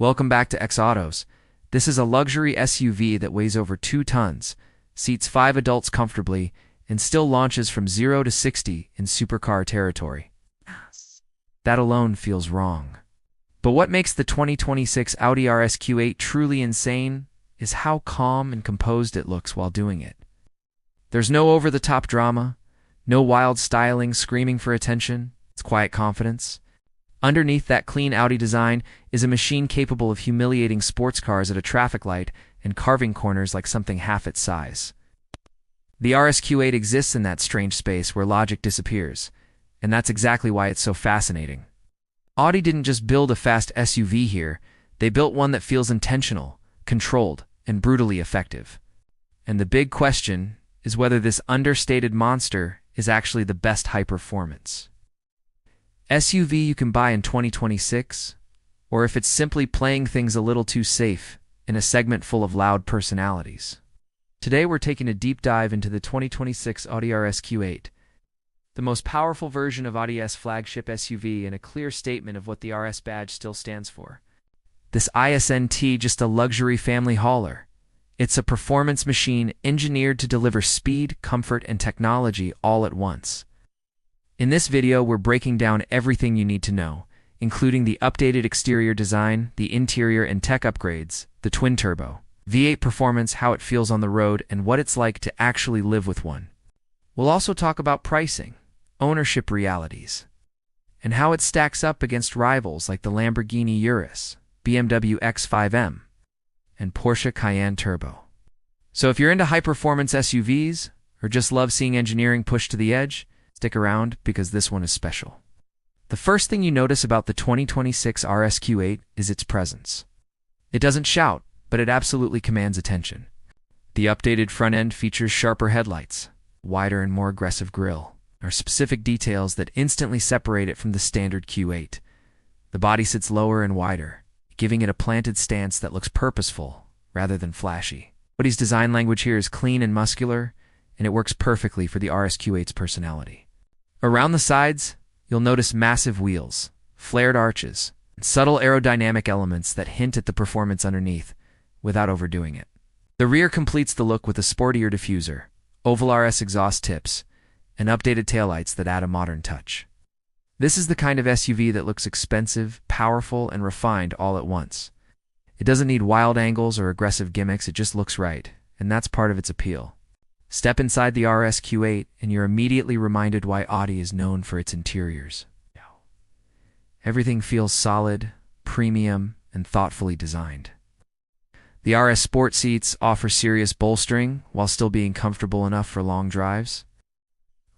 Welcome back to X Autos. This is a luxury SUV that weighs over 2 tons, seats 5 adults comfortably, and still launches from 0 to 60 in supercar territory. That alone feels wrong. But what makes the 2026 Audi RS Q8 truly insane is how calm and composed it looks while doing it. There's no over-the-top drama, no wild styling screaming for attention. It's quiet confidence. Underneath that clean Audi design is a machine capable of humiliating sports cars at a traffic light and carving corners like something half its size. The RS Q8 exists in that strange space where logic disappears, and that's exactly why it's so fascinating. Audi didn't just build a fast SUV here, they built one that feels intentional, controlled, and brutally effective. And the big question is whether this understated monster is actually the best high-performance SUV you can buy in 2026, or if it's simply playing things a little too safe in a segment full of loud personalities. Today we're taking a deep dive into the 2026 Audi RS Q8, the most powerful version of Audi's flagship SUV and a clear statement of what the RS badge still stands for. This isn't just a luxury family hauler. It's a performance machine engineered to deliver speed, comfort, and technology all at once. In this video, we're breaking down everything you need to know, including the updated exterior design, the interior and tech upgrades, the twin-turbo V8 performance, how it feels on the road, and what it's like to actually live with one. We'll also talk about pricing, ownership realities, and how it stacks up against rivals like the Lamborghini Urus, BMW X5M, and Porsche Cayenne Turbo. So if you're into high-performance SUVs, or just love seeing engineering pushed to the edge, stick around because this one is special. The first thing you notice about the 2026 RS Q8 is its presence. It doesn't shout, but it absolutely commands attention. The updated front end features sharper headlights, wider and more aggressive grille, or specific details that instantly separate it from the standard Q8. The body sits lower and wider, giving it a planted stance that looks purposeful rather than flashy. Audi's design language here is clean and muscular, and it works perfectly for the RS Q8's personality. Around the sides, you'll notice massive wheels, flared arches, and subtle aerodynamic elements that hint at the performance underneath, without overdoing it. The rear completes the look with a sportier diffuser, oval RS exhaust tips, and updated taillights that add a modern touch. This is the kind of SUV that looks expensive, powerful, and refined all at once. It doesn't need wild angles or aggressive gimmicks, it just looks right, and that's part of its appeal. Step inside the RS Q8 and you're immediately reminded why Audi is known for its interiors. Everything feels solid, premium, and thoughtfully designed. The RS Sport seats offer serious bolstering while still being comfortable enough for long drives.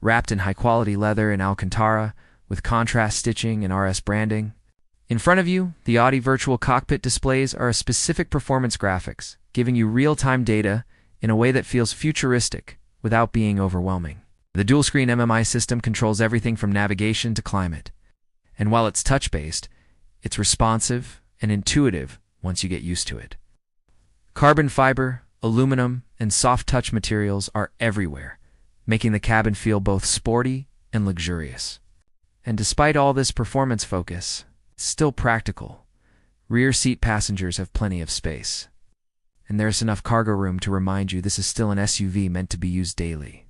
Wrapped in high-quality leather and Alcantara, with contrast stitching and RS branding. In front of you, the Audi virtual cockpit displays are a specific performance graphics, giving you real-time data in a way that feels futuristic without being overwhelming. The dual-screen MMI system controls everything from navigation to climate. And while it's touch-based, it's responsive and intuitive once you get used to it. Carbon fiber, aluminum, and soft touch materials are everywhere, making the cabin feel both sporty and luxurious. And despite all this performance focus, it's still practical. Rear seat passengers have plenty of space. And there's enough cargo room to remind you this is still an SUV meant to be used daily.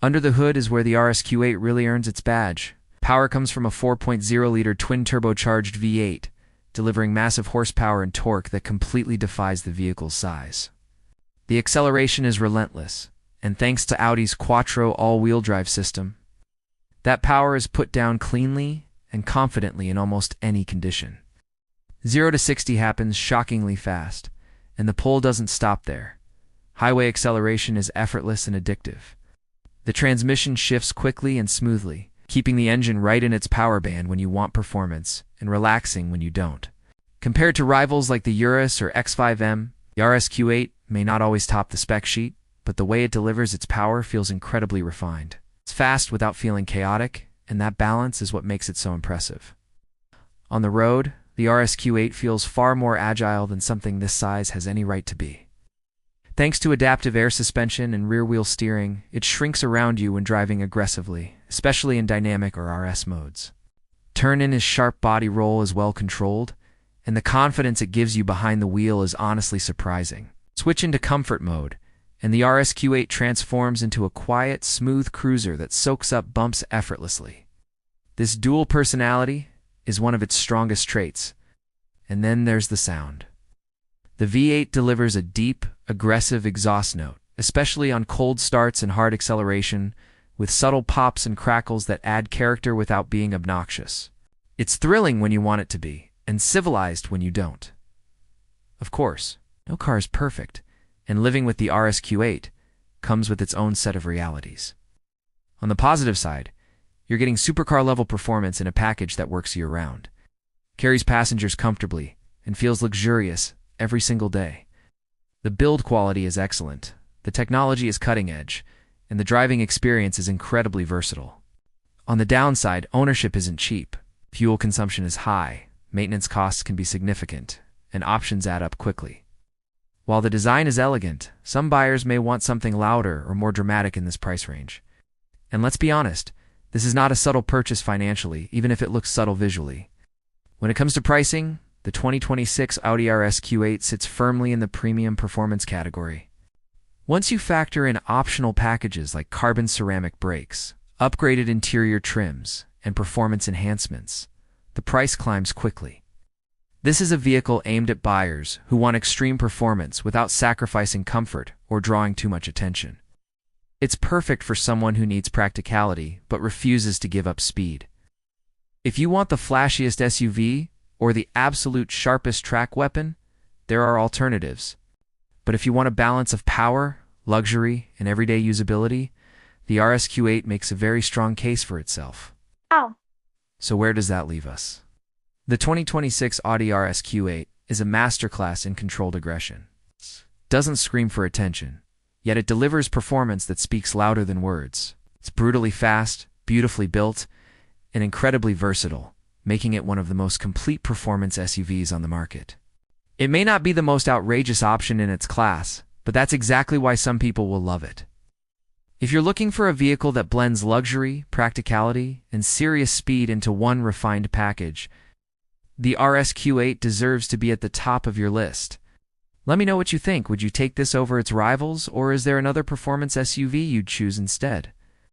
Under the hood is where the RS Q8 really earns its badge. Power comes from a 4.0-liter twin-turbocharged V8, delivering massive horsepower and torque that completely defies the vehicle's size. The acceleration is relentless, and thanks to Audi's quattro all-wheel drive system, that power is put down cleanly and confidently in almost any condition. 0 to 60 happens shockingly fast, and the pull doesn't stop there. Highway acceleration is effortless and addictive. The transmission shifts quickly and smoothly, keeping the engine right in its power band when you want performance and relaxing when you don't. Compared to rivals like the Urus or X5M, the RS Q8 may not always top the spec sheet, but the way it delivers its power feels incredibly refined. It's fast without feeling chaotic, and that balance is what makes it so impressive. On the road, the RS Q8 feels far more agile than something this size has any right to be. Thanks to adaptive air suspension and rear-wheel steering, it shrinks around you when driving aggressively, especially in dynamic or RS modes. Turn-in is sharp body roll is well controlled, and the confidence it gives you behind the wheel is honestly surprising. Switch into comfort mode, and the RS Q8 transforms into a quiet, smooth cruiser that soaks up bumps effortlessly. This dual personality is one of its strongest traits. And then there's the sound. The V8 delivers a deep, aggressive exhaust note, especially on cold starts and hard acceleration, with subtle pops and crackles that add character without being obnoxious. It's thrilling when you want it to be, and civilized when you don't. Of course, no car is perfect, and living with the RS Q8 comes with its own set of realities. On the positive side, you're getting supercar-level performance in a package that works year-round, carries passengers comfortably, and feels luxurious every single day. The build quality is excellent, the technology is cutting-edge, and the driving experience is incredibly versatile. On the downside, ownership isn't cheap, fuel consumption is high, maintenance costs can be significant, and options add up quickly. While the design is elegant, some buyers may want something louder or more dramatic in this price range. And let's be honest, this is not a subtle purchase financially, even if it looks subtle visually. When it comes to pricing, the 2026 Audi RS Q8 sits firmly in the premium performance category. Once you factor in optional packages like carbon ceramic brakes, upgraded interior trims, and performance enhancements, the price climbs quickly. This is a vehicle aimed at buyers who want extreme performance without sacrificing comfort or drawing too much attention. It's perfect for someone who needs practicality but refuses to give up speed. If you want the flashiest SUV or the absolute sharpest track weapon, there are alternatives. But if you want a balance of power, luxury, and everyday usability, the RS Q8 makes a very strong case for itself. Oh. So where does that leave us? The 2026 Audi RS Q8 is a masterclass in controlled aggression. It doesn't scream for attention, yet it delivers performance that speaks louder than words. It's brutally fast, beautifully built, and incredibly versatile, making it one of the most complete performance SUVs on the market. It may not be the most outrageous option in its class, but that's exactly why some people will love it. If you're looking for a vehicle that blends luxury, practicality, and serious speed into one refined package, the RS Q8 deserves to be at the top of your list. Let me know what you think. Would you take this over its rivals, or is there another performance SUV you'd choose instead?